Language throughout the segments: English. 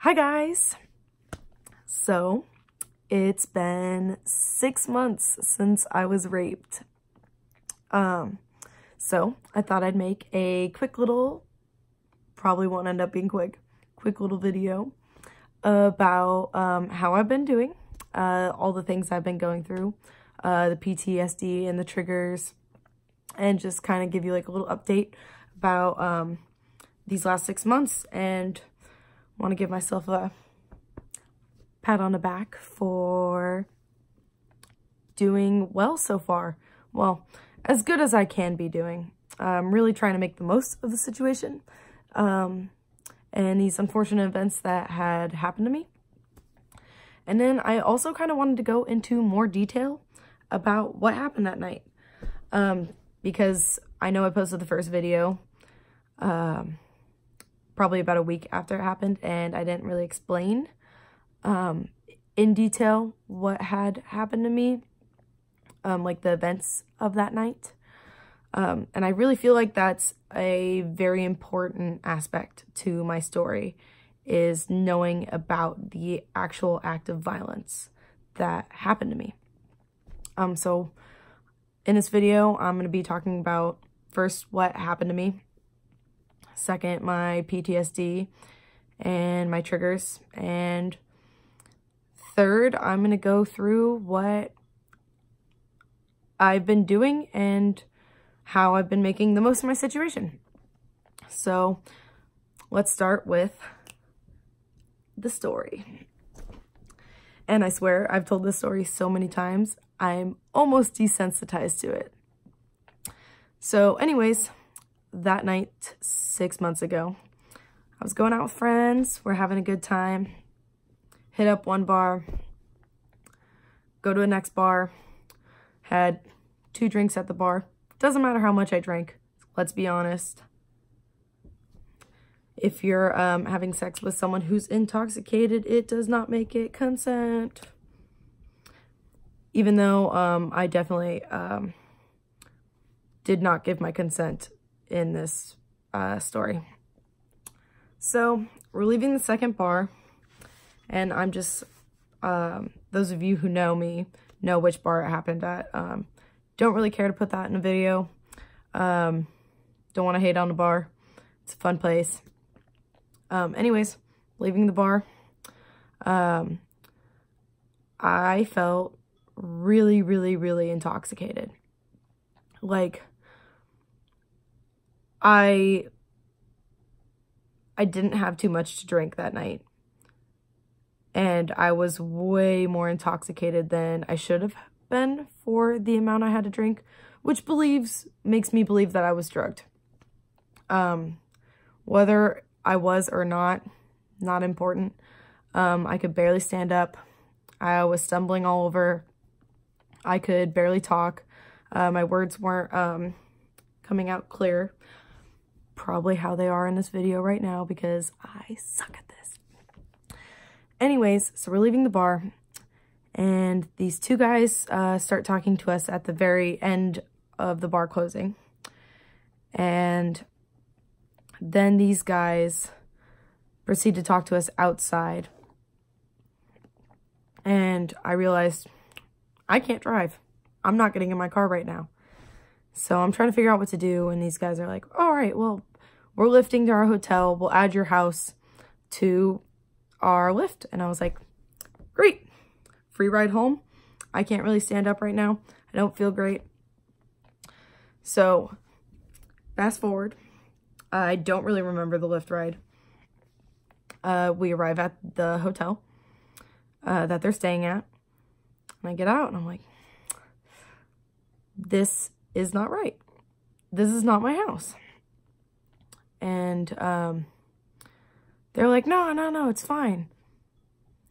Hi guys! So, it's been 6 months since I was raped. So I thought I'd make a quick little, probably won't end up being quick little video about how I've been doing, all the things I've been going through, the PTSD and the triggers, and just kind of give you like a little update about these last 6 months, and want to give myself a pat on the back for doing well so far. Well, as good as I can be doing. I'm really trying to make the most of the situation and these unfortunate events that had happened to me. And then I also kind of wanted to go into more detail about what happened that night, because I know I posted the first video probably about a week after it happened, and I didn't really explain in detail what had happened to me, like the events of that night. And I really feel like that's a very important aspect to my story, is knowing about the actual act of violence that happened to me. So in this video, I'm going to be talking about first what happened to me, second my PTSD and my triggers, and third I'm going to go through what I've been doing and how I've been making the most of my situation. So let's start with the story. And I swear I've told this story so many times, I'm almost desensitized to it. So anyways, that night 6 months ago, I was going out with friends, we're having a good time, hit up one bar, go to a next bar, had 2 drinks at the bar. Doesn't matter how much I drank, let's be honest. If you're having sex with someone who's intoxicated, it does not make it consent. Even though I definitely did not give my consent in this story. So we're leaving the second bar, and I'm just, those of you who know me know which bar it happened at. Don't really care to put that in a video. Don't want to hate on the bar. It's a fun place. Anyways, leaving the bar, I felt really intoxicated. Like, I didn't have too much to drink that night, and I was way more intoxicated than I should have been for the amount I had to drink, which makes me believe that I was drugged. Whether I was or not important. I could barely stand up. I was stumbling all over. I could barely talk. My words weren't coming out clear. Probably how they are in this video right now, because I suck at this. Anyways, so we're leaving the bar, and these 2 guys start talking to us at the very end of the bar closing. And then these guys proceed to talk to us outside. And I realized I can't drive. I'm not getting in my car right now. So I'm trying to figure out what to do, and these guys are like, all right, well, we're lifting to our hotel. We'll add your house to our lift. And I was like, great. Free ride home. I can't really stand up right now. I don't feel great. So fast forward. I don't really remember the lift ride. We arrive at the hotel that they're staying at. And I get out and I'm like, this is not right. This is not my house. And they're like, no, it's fine.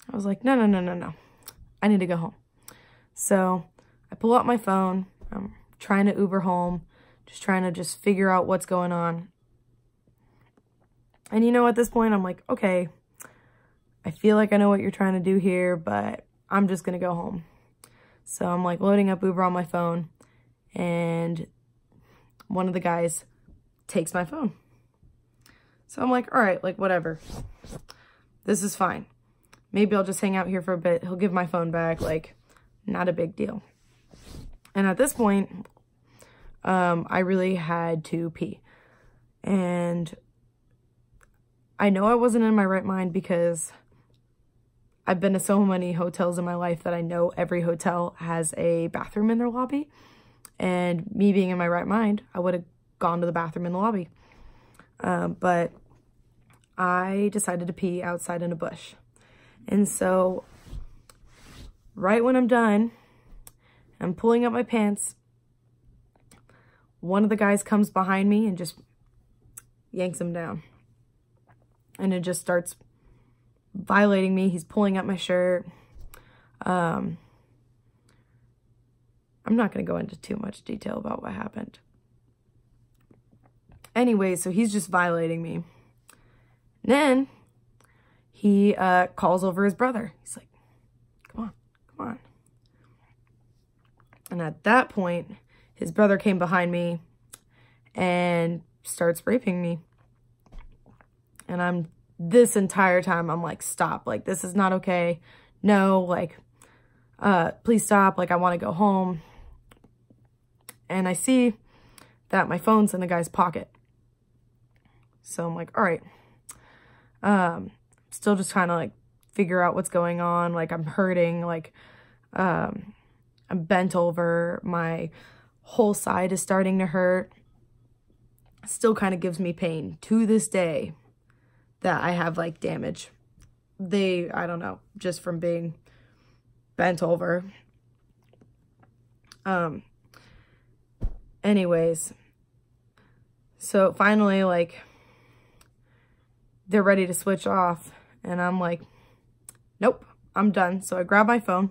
I was like, no. I need to go home. So I pull out my phone. I'm trying to Uber home. Just trying to figure out what's going on. And you know, at this point, I'm like, okay, I feel like I know what you're trying to do here, but I'm just going to go home. So I'm like loading up Uber on my phone, and one of the guys takes my phone. So I'm like, all right, like whatever. this is fine. Maybe I'll just hang out here for a bit. He'll give my phone back. Like, not a big deal. And at this point, I really had to pee. And I know I wasn't in my right mind because I've been to so many hotels in my life that I know every hotel has a bathroom in their lobby. And me being in my right mind, I would have gone to the bathroom in the lobby. But I decided to pee outside in a bush. And so right when I'm done, I'm pulling up my pants, one of the guys comes behind me and just yanks them down. And it just starts violating me. He's pulling up my shirt. I'm not going to go into too much detail about what happened. Anyway, so he's just violating me. And then he calls over his brother. He's like, come on, come on. And at that point, his brother came behind me and starts raping me. And this entire time, I'm like, stop. Like, this is not okay. No, like, please stop. Like, I want to go home. And I see that my phone's in the guy's pocket. So I'm like, all right. Still just trying to like figure out what's going on. Like, I'm hurting. Like, I'm bent over. My whole side is starting to hurt. Still kind of gives me pain to this day that I have like damage. I don't know, just from being bent over. Anyways, so finally, like, they're ready to switch off, and I'm like, nope, I'm done. So I grab my phone,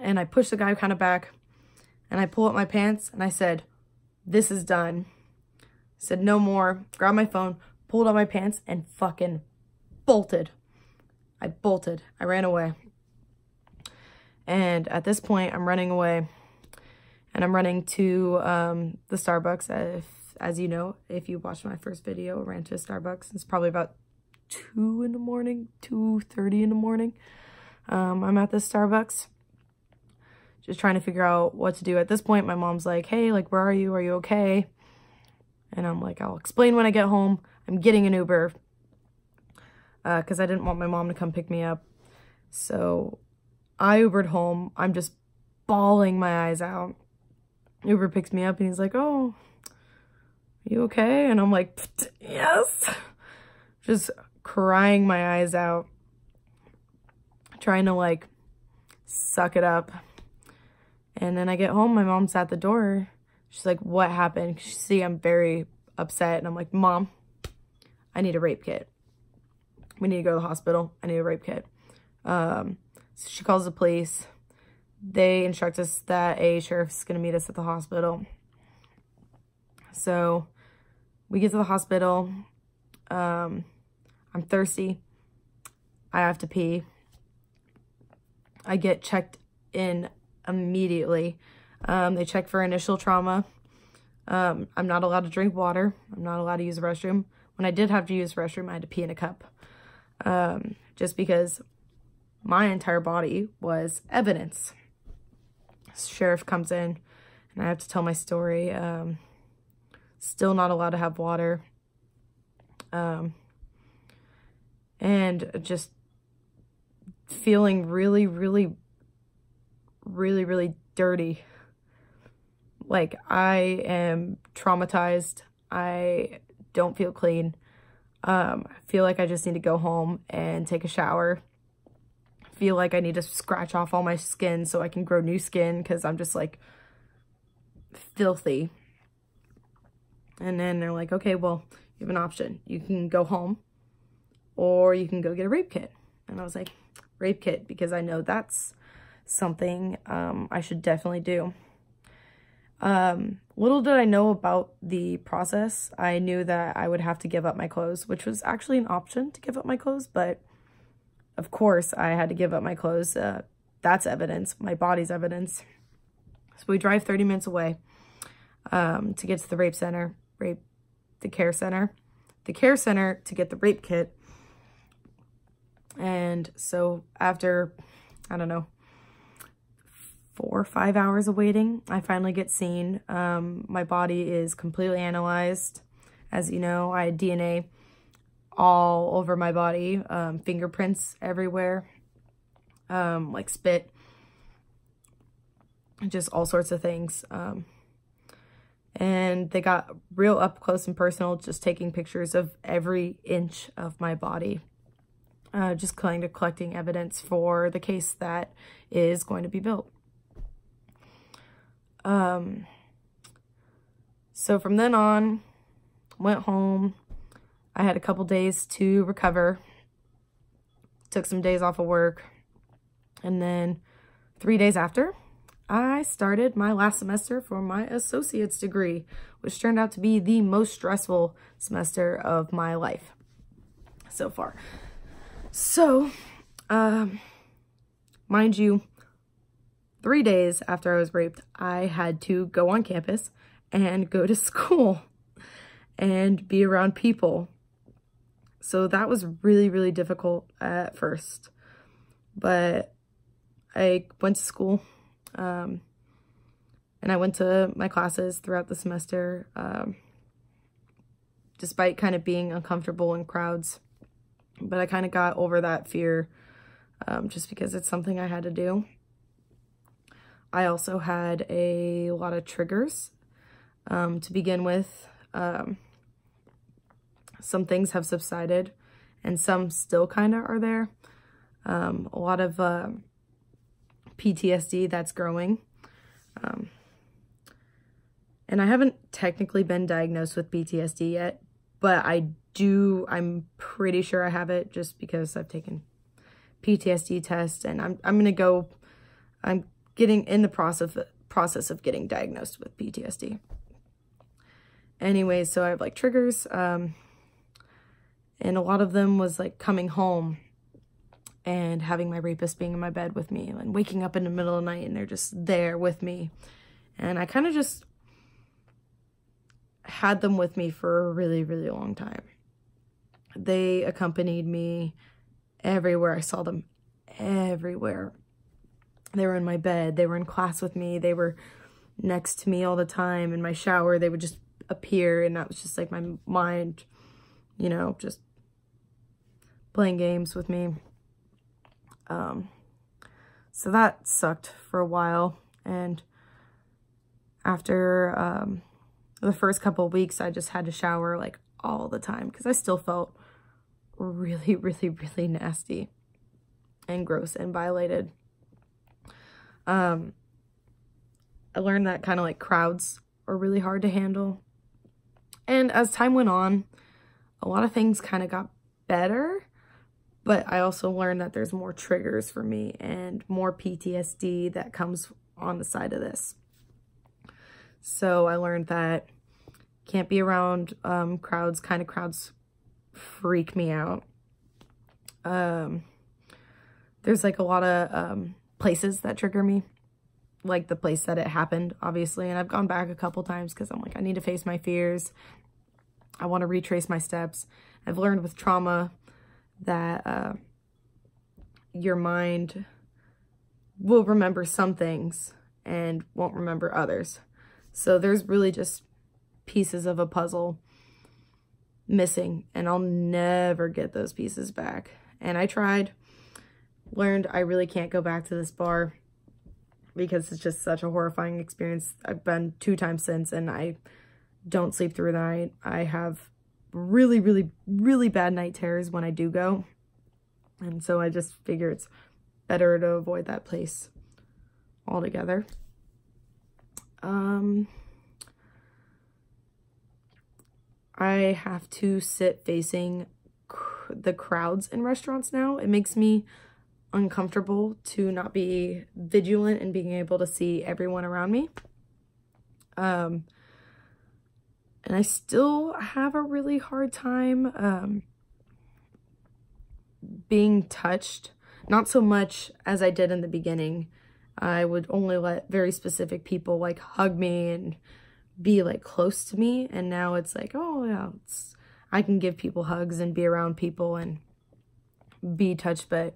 and I push the guy kind of back, and I pull up my pants, and I said, this is done. I said, no more. Grabbed my phone, pulled up my pants, and fucking bolted. I bolted. I ran away. And at this point, I'm running away. And I'm running to the Starbucks. As you know, if you watched my first video, I ran to a Starbucks. It's probably about 2 in the morning, 2:30 in the morning. I'm at the Starbucks, just trying to figure out what to do. At this point, my mom's like, hey, like, where are you? Are you okay? And I'm like, I'll explain when I get home. I'm getting an Uber because I didn't want my mom to come pick me up. So I Ubered home. I'm just bawling my eyes out. Uber picks me up and he's like, oh, you okay? And I'm like, yes. Just crying my eyes out. Trying to like suck it up. And then I get home, my mom's at the door. She's like, what happened? She see I'm very upset. And I'm like, Mom, I need a rape kit. We need to go to the hospital. I need a rape kit. So she calls the police. They instruct us that a sheriff's going to meet us at the hospital. So we get to the hospital. I'm thirsty. I have to pee. I get checked in immediately. They check for initial trauma. I'm not allowed to drink water. I'm not allowed to use the restroom. When I did have to use the restroom, I had to pee in a cup. Just because my entire body was evidence. Sheriff comes in and I have to tell my story. Still not allowed to have water. And just feeling really, really, really, really dirty. Like, I am traumatized. I don't feel clean. I feel like I just need to go home and take a shower. I feel like I need to scratch off all my skin so I can grow new skin because I'm just like filthy. And then they're like, okay, well, you have an option. You can go home or you can go get a rape kit. And I was like, rape kit, because I know that's something I should definitely do. Little did I know about the process. I knew that I would have to give up my clothes, which was actually an option to give up my clothes, but of course I had to give up my clothes. That's evidence, my body's evidence. So we drive 30 minutes away to get to the care center. the care center to get the rape kit. And so after, I don't know, 4 or 5 hours of waiting, I finally get seen. My body is completely analyzed. As you know, I had DNA all over my body, fingerprints everywhere, like spit, just all sorts of things. And they got real up close and personal, just taking pictures of every inch of my body, just kind of collecting evidence for the case that is going to be built. So from then on, went home. I had a couple days to recover, took some days off of work, and then 3 days after, I started my last semester for my associate's degree, which turned out to be the most stressful semester of my life so far. So, mind you, 3 days after I was raped, I had to go on campus and go to school and be around people. So that was really, really difficult at first. But I went to school, and I went to my classes throughout the semester, despite kind of being uncomfortable in crowds. But I kind of got over that fear, just because it's something I had to do. I also had a lot of triggers to begin with. Some things have subsided and some still kind of are there. A lot of PTSD that's growing. And I haven't technically been diagnosed with PTSD yet, but I'm pretty sure I have it just because I've taken PTSD tests, and I'm getting in the process of getting diagnosed with PTSD. Anyways, so I have like triggers, and a lot of them was like coming home and having my rapist being in my bed with me and waking up in the middle of the night and they're just there with me. And I kind of just had them with me for a really, really long time. They accompanied me everywhere. I saw them everywhere. They were in my bed. They were in class with me. They were next to me all the time. In my shower, they would just appear, and that was just like my mind, you know, just playing games with me. So that sucked for a while. And after the first couple of weeks, I just had to shower like all the time because I still felt really, really, really nasty and gross and violated. I learned that kind of like crowds are really hard to handle. And as time went on, a lot of things kind of got better, but I also learned that there's more triggers for me and more PTSD that comes on the side of this. So I learned that can't be around crowds. Kind of crowds freak me out. There's like a lot of places that trigger me, like the place that it happened, obviously. And I've gone back a couple times because I'm like, I need to face my fears. I want to retrace my steps. I've learned with trauma that your mind will remember some things and won't remember others. So there's really just pieces of a puzzle missing, and I'll never get those pieces back. And I tried, learned I really can't go back to this bar because it's just such a horrifying experience. I've been 2 times since, and I don't sleep through the night. I have really, really, really bad night terrors when I do go. And so I just figure it's better to avoid that place altogether. I have to sit facing the crowds in restaurants now. It makes me uncomfortable to not be vigilant and being able to see everyone around me. And I still have a really hard time being touched. Not so much as I did in the beginning. I would only let very specific people like hug me and be like close to me, and now it's like, oh yeah, I can give people hugs and be around people and be touched, but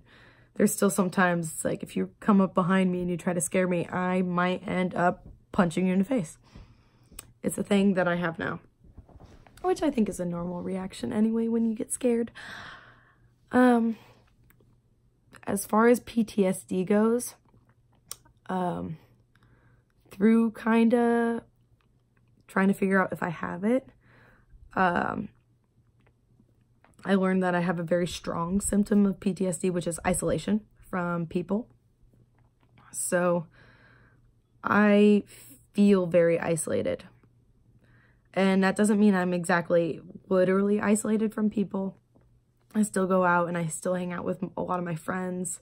there's still sometimes it's like if you come up behind me and you try to scare me, I might end up punching you in the face. It's a thing that I have now, which I think is a normal reaction anyway when you get scared. As far as PTSD goes, through kind of trying to figure out if I have it, I learned that I have a very strong symptom of PTSD, which is isolation from people. So I feel very isolated. And that doesn't mean I'm exactly literally isolated from people. I still go out and I still hang out with a lot of my friends.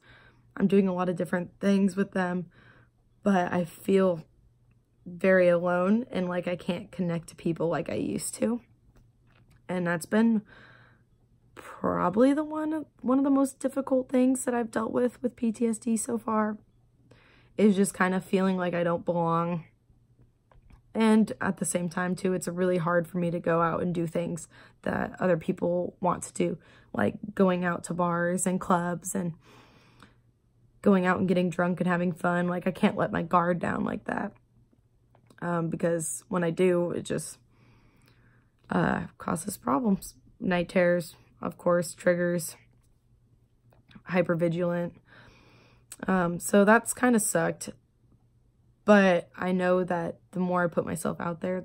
I'm doing a lot of different things with them, but I feel very alone and like I can't connect to people like I used to. And that's been probably one of the most difficult things that I've dealt with PTSD so far, is just kind of feeling like I don't belong. And at the same time too, it's really hard for me to go out and do things that other people want to do, like going out to bars and clubs and going out and getting drunk and having fun. Like I can't let my guard down like that, because when I do, it just causes problems. Night terrors, of course, triggers, hypervigilant. So that's kind of sucked. But I know that the more I put myself out there,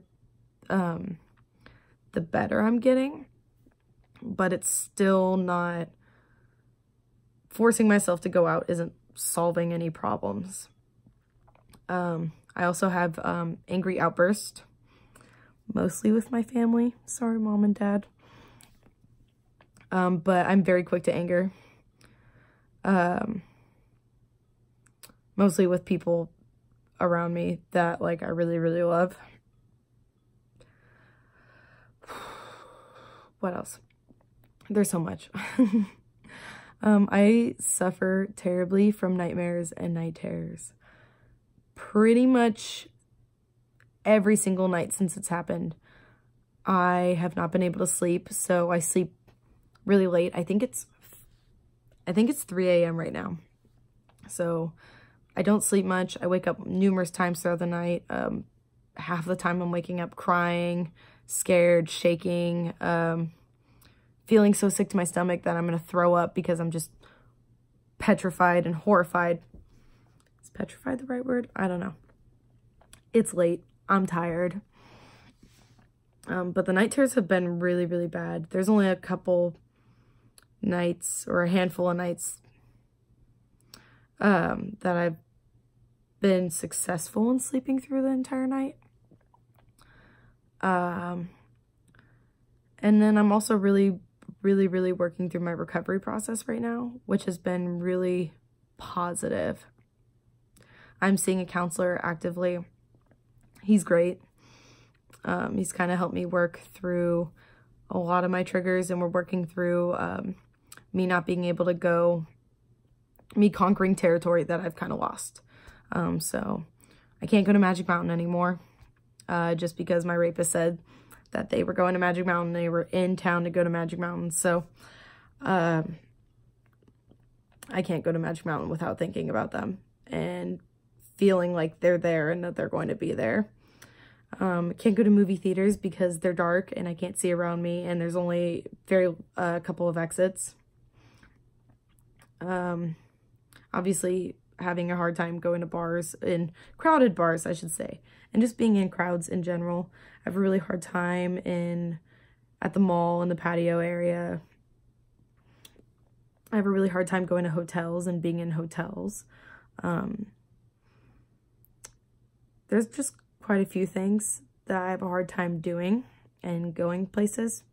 the better I'm getting. But it's still not, forcing myself to go out isn't solving any problems. I also have angry outbursts, mostly with my family. Sorry, Mom and Dad. But I'm very quick to anger. Mostly with people around me that like I really, really love. What else? There's so much. I suffer terribly from nightmares and night terrors. Pretty much every single night since it's happened, I have not been able to sleep, so I sleep really late. I think it's 3 a.m. right now. So I don't sleep much. I wake up numerous times throughout the night. Half the time I'm waking up crying, scared, shaking, feeling so sick to my stomach that I'm going to throw up because I'm just petrified and horrified. Is petrified the right word? I don't know. It's late. I'm tired. But the night terrors have been really, really bad. There's only a couple nights or a handful of nights that I've been successful in sleeping through the entire night. And then I'm also really working through my recovery process right now, which has been really positive. I'm seeing a counselor actively. He's great. He's kind of helped me work through a lot of my triggers, and we're working through me not being able to go, me conquering territory that I've kind of lost. So I can't go to Magic Mountain anymore, just because my rapist said that they were going to Magic Mountain. They were in town to go to Magic Mountain. So I can't go to Magic Mountain without thinking about them and feeling like they're there and that they're going to be there. I can't go to movie theaters because they're dark and I can't see around me, and there's only a couple of exits. Obviously having a hard time going to bars, in crowded bars, I should say, and just being in crowds in general. I have a really hard time at the mall in the patio area. I have a really hard time going to hotels and being in hotels. There's just quite a few things that I have a hard time doing and going places.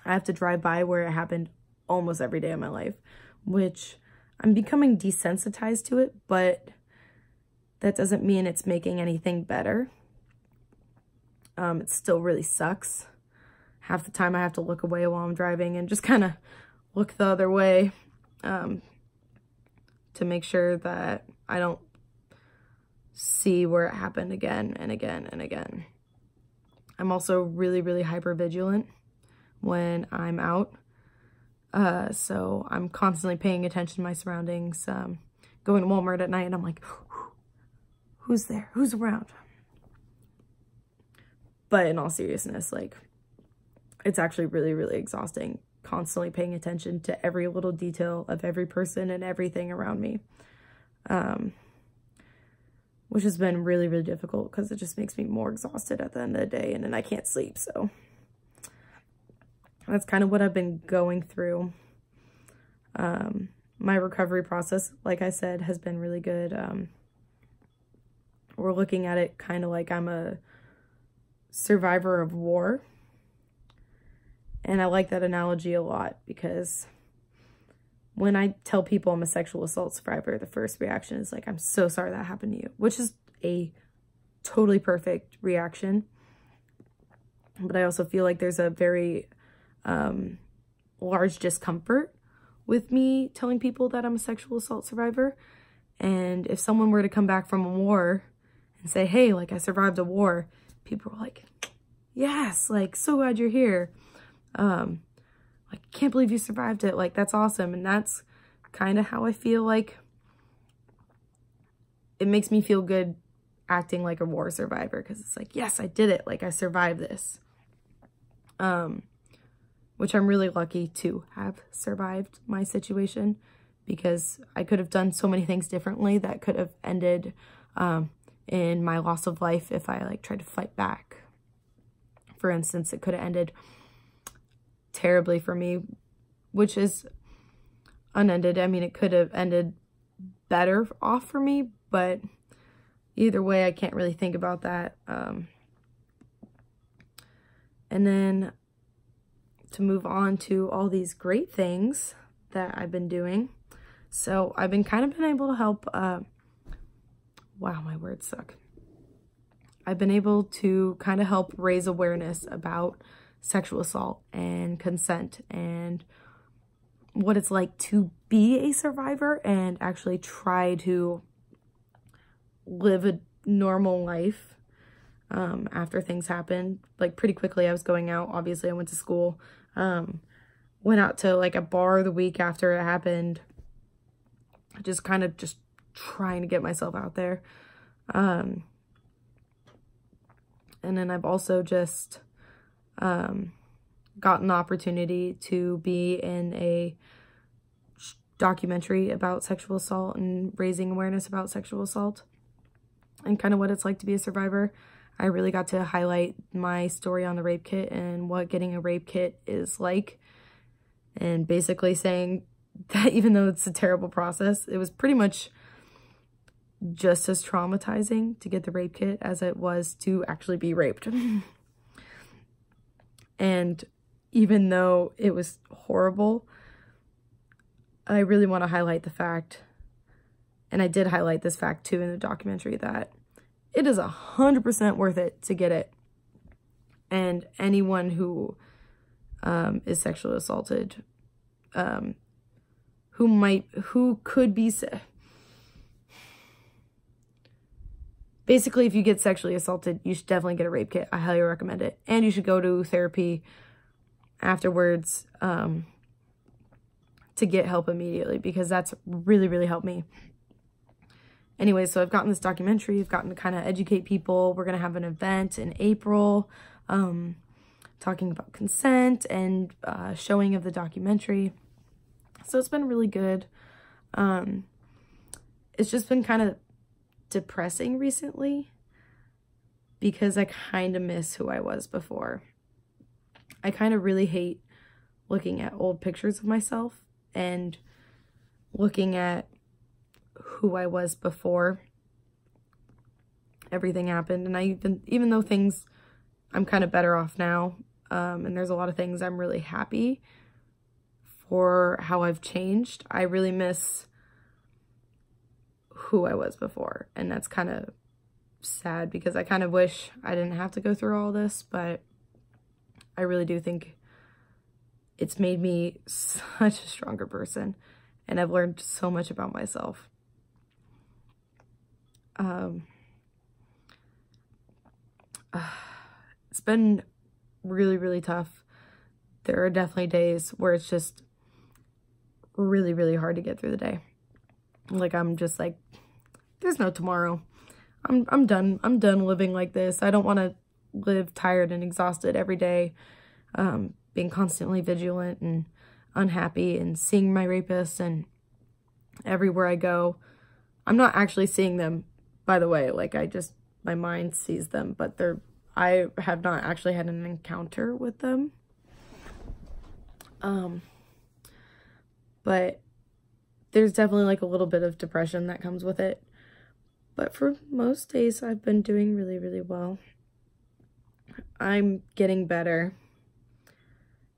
I have to drive by where it happened almost every day of my life, which I'm becoming desensitized to it, but that doesn't mean it's making anything better. It still really sucks. Half the time I have to look away while I'm driving and just kind of look the other way to make sure that I don't see where it happened again and again and again. I'm also really hyper vigilant, when I'm out. So I'm constantly paying attention to my surroundings. Going to Walmart at night and I'm like, who's there? Who's around? But in all seriousness, like, it's actually really, really exhausting constantly paying attention to every little detail of every person and everything around me. Which has been really, really difficult because it just makes me more exhausted at the end of the day, and then I can't sleep. So that's kind of what I've been going through. My recovery process, like I said, has been really good. We're looking at it kind of like I'm a survivor of war. And I like that analogy a lot because when I tell people I'm a sexual assault survivor, the first reaction is like, I'm so sorry that happened to you, which is a totally perfect reaction. But I also feel like there's a very large discomfort with me telling people that I'm a sexual assault survivor. And if someone were to come back from a war and say, hey, like, I survived a war, people are like, yes, like, so glad you're here. Like, can't believe you survived it. Like, that's awesome. And that's kind of how I feel like it makes me feel good acting like a war survivor, because it's like, yes, I did it. Like, I survived this. Which I'm really lucky to have survived my situation, because I could have done so many things differently that could have ended in my loss of life if I like tried to fight back. For instance, it could have ended terribly for me, which is unended. I mean, it could have ended better off for me, but either way, I can't really think about that. And then to move on to all these great things that I've been doing. So I've been able to help, wow, my words suck. I've been able to kind of help raise awareness about sexual assault and consent and what it's like to be a survivor and actually try to live a normal life after things happen. Like, pretty quickly I was going out. Obviously, I went to school. Went out to like a bar the week after it happened. Just trying to get myself out there. And then I've also just gotten the opportunity to be in a documentary about sexual assault and raising awareness about sexual assault and kind of what it's like to be a survivor. I really got to highlight my story on the rape kit and what getting a rape kit is like, and basically saying that even though it's a terrible process, it was pretty much just as traumatizing to get the rape kit as it was to actually be raped. And even though it was horrible, I really want to highlight the fact, and I did highlight this fact too in the documentary, that it is 100% worth it to get it. And anyone who is sexually assaulted, who could be, basically, if you get sexually assaulted, you should definitely get a rape kit. I highly recommend it. And you should go to therapy afterwards to get help immediately, because that's really, really helped me. Anyway, so I've gotten this documentary. I've gotten to kind of educate people. We're going to have an event in April talking about consent and showing of the documentary. So it's been really good. It's just been kind of depressing recently because I kind of miss who I was before. I kind of really hate looking at old pictures of myself and looking at who I was before everything happened. And even though I'm kind of better off now, and there's a lot of things I'm really happy for how I've changed, I really miss who I was before. And that's kind of sad because I kind of wish I didn't have to go through all this, but I really do think it's made me such a stronger person, and I've learned so much about myself. It's been really, really tough there are definitely days where it's just really, really hard to get through the day. Like, I'm just like, there's no tomorrow. I'm done. I'm done living like this. I don't want to live tired and exhausted every day, being constantly vigilant and unhappy and seeing my rapist and everywhere I go. I'm not actually seeing them, by the way. Like, my mind sees them, but I have not actually had an encounter with them. But there's definitely like a little bit of depression that comes with it. But for most days, I've been doing really, really well. I'm getting better.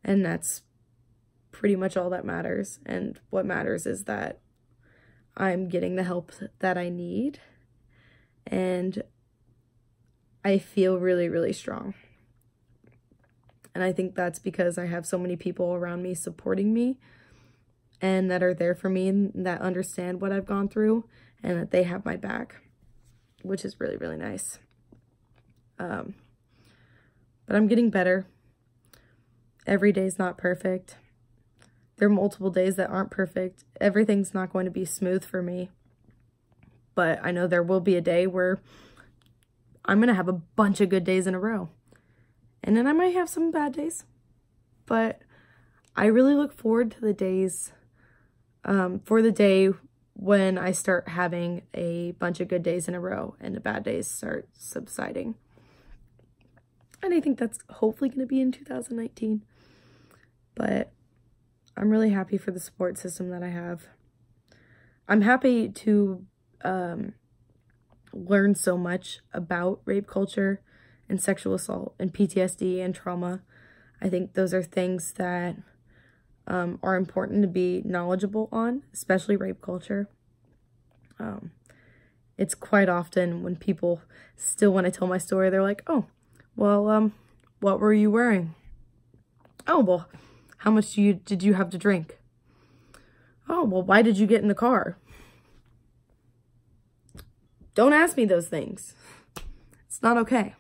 And that's pretty much all that matters. And what matters is that I'm getting the help that I need. And I feel really, really strong. And I think that's because I have so many people around me supporting me and that are there for me and that understand what I've gone through and that they have my back, which is really, really nice. But I'm getting better. Every day's not perfect. There are multiple days that aren't perfect. Everything's not going to be smooth for me. But I know there will be a day where I'm going to have a bunch of good days in a row. And then I might have some bad days. But I really look forward to the days, for the day when I start having a bunch of good days in a row and the bad days start subsiding. And I think that's hopefully going to be in 2019. But I'm really happy for the support system that I have. I'm happy to learn so much about rape culture and sexual assault and PTSD and trauma. I think those are things that are important to be knowledgeable on, especially rape culture. It's quite often when people still want to tell my story, they're like, oh, well, what were you wearing? Oh, well, how much did you have to drink? Oh, well, why did you get in the car? Don't ask me those things. It's not okay.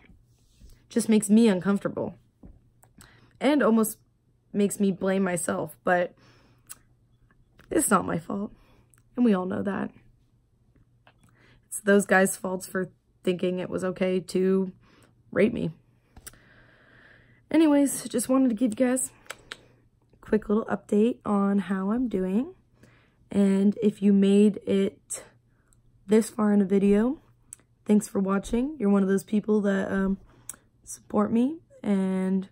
It just makes me uncomfortable. And almost makes me blame myself, but it's not my fault. And we all know that. It's those guys' faults for thinking it was okay to rape me. Anyways, just wanted to give you guys a quick little update on how I'm doing. And if you made it this far in a video, thanks for watching. You're one of those people that support me, and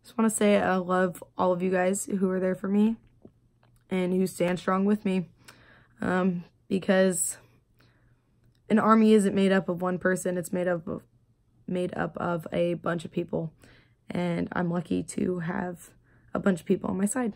just want to say I love all of you guys who are there for me and who stand strong with me, because an army isn't made up of one person. It's made up of a bunch of people, and I'm lucky to have a bunch of people on my side.